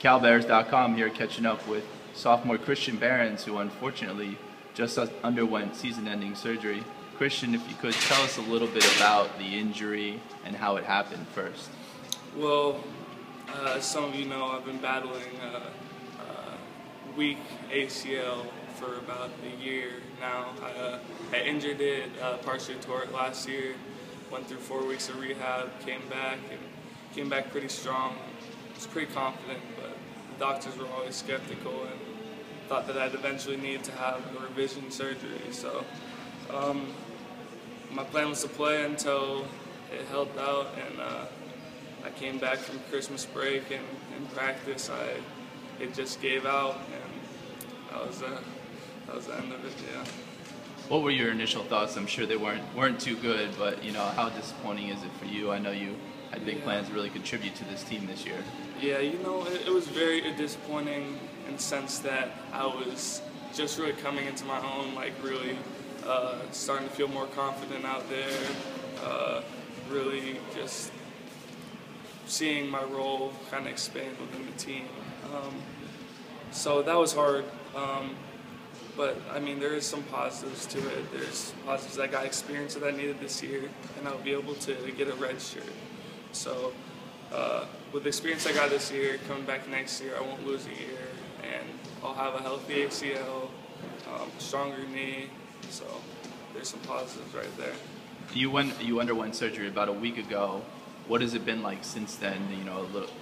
CalBears.com here catching up with sophomore Christian Behrens, who unfortunately just underwent season-ending surgery. Christian, if you could tell us a little bit about the injury and how it happened first. Well, as some of you know, I've been battling weak ACL for about a year now. I injured it, partially tore it last year, went through 4 weeks of rehab, came back pretty strong. I was pretty confident, but the doctors were always skeptical and thought that I'd eventually need to have a revision surgery. So my plan was to play until it helped out, and I came back from Christmas break, and in practice it just gave out, and that was the end of it. Yeah. What were your initial thoughts? I'm sure they weren't too good, but how disappointing is it for you? I know you had big plans to really contribute to this team this year. Yeah, it was very disappointing in the sense that I was just really coming into my own, really starting to feel more confident out there, really just seeing my role kind of expand within the team. So that was hard, but I mean, there is some positives to it. There's positives. I got experience that I needed this year, and I'll be able to get a red shirt. So with the experience I got this year, coming back next year, I won't lose a year, and I'll have a healthy ACL, stronger knee. So there's some positives right there. You underwent surgery about a week ago. What has it been like since then?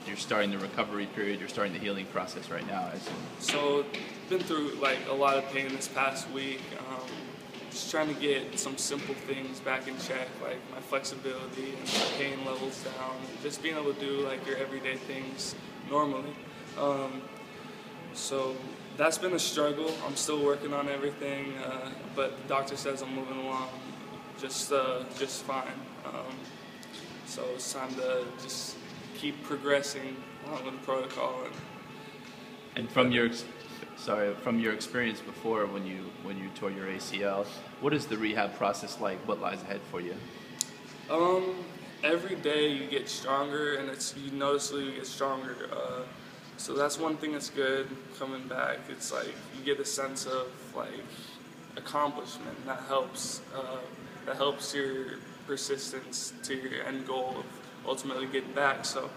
You're starting the recovery period. You're starting the healing process right now, I assume. So, been through a lot of pain this past week. Just trying to get some simple things back in check, like my flexibility and my pain levels down. Just being able to do your everyday things normally. So that's been a struggle. I'm still working on everything, but the doctor says I'm moving along just fine. So it's time to just keep progressing along with the protocol. And from your experience before, when you tore your ACL, what is the rehab process like? What lies ahead for you? Every day you get stronger, and you noticeably get stronger. So that's one thing that's good coming back. It's you get a sense of accomplishment that helps your persistence to your end goal of ultimately getting back. So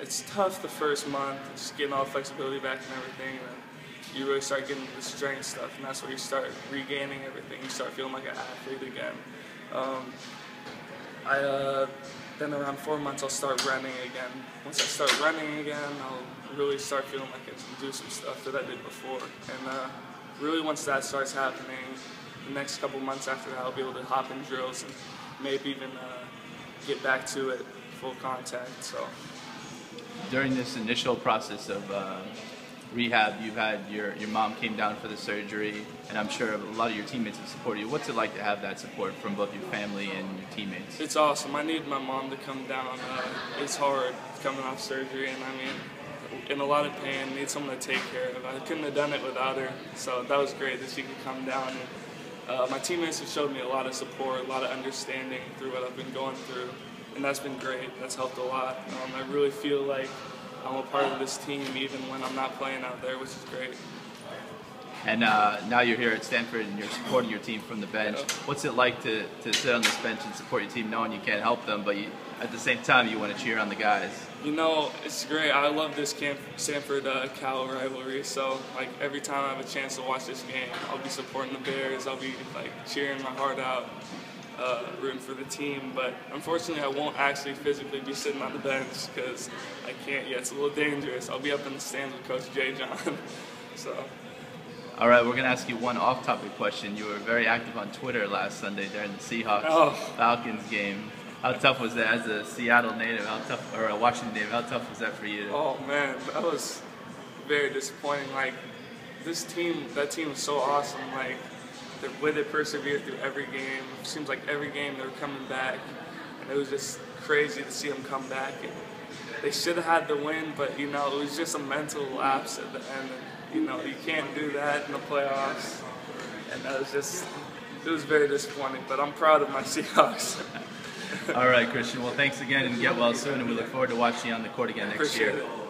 it's tough the first month, just getting all the flexibility back and everything, and then you really start getting the strength stuff, and that's where you start regaining everything. You start feeling like an athlete again. Then around 4 months I'll start running again. Once I start running again, I'll really start feeling like I can do some stuff that I did before. And really once that starts happening, the next couple months after that I'll be able to hop in drills and maybe even get back to it full contact. So during this initial process of rehab, you've had your mom came down for the surgery, and I'm sure a lot of your teammates have supported you. What's it like to have that support from both your family and your teammates? It's awesome. I need my mom to come down. It's hard coming off surgery, and I mean, in a lot of pain, need someone to take care of. I couldn't have done it without her, so that was great that she could come down. And my teammates have showed me a lot of support, a lot of understanding through what I've been going through, and that's been great. That's helped a lot. I really feel like I'm a part of this team even when I'm not playing out there, which is great. And now you're here at Stanford and you're supporting your team from the bench. Yeah. What's it like to sit on this bench and support your team knowing you can't help them, but at the same time you want to cheer on the guys? It's great. I love this Stanford-Cal rivalry, so every time I have a chance to watch this game, I'll be supporting the Bears. I'll be cheering my heart out, rooting for the team. But unfortunately, I won't actually physically be sitting on the bench because I can't yet. It's a little dangerous. I'll be up in the stands with Coach J. John. So. All right, we're going to ask you one off-topic question. You were very active on Twitter last Sunday during the Seahawks-Falcons game. How tough was that as a Seattle native? Or a Washington native? How tough was that for you? Oh man, that was very disappointing. That team was so awesome. The way they persevered through every game. It seems like every game they were coming back, and it was just crazy to see them come back. And they should have had the win, but it was just a mental lapse at the end. And, you can't do that in the playoffs, and it was very disappointing. But I'm proud of my Seahawks. All right, Christian. Well, thanks again, and get well soon, and we look forward to watching you on the court again next year. Appreciate it.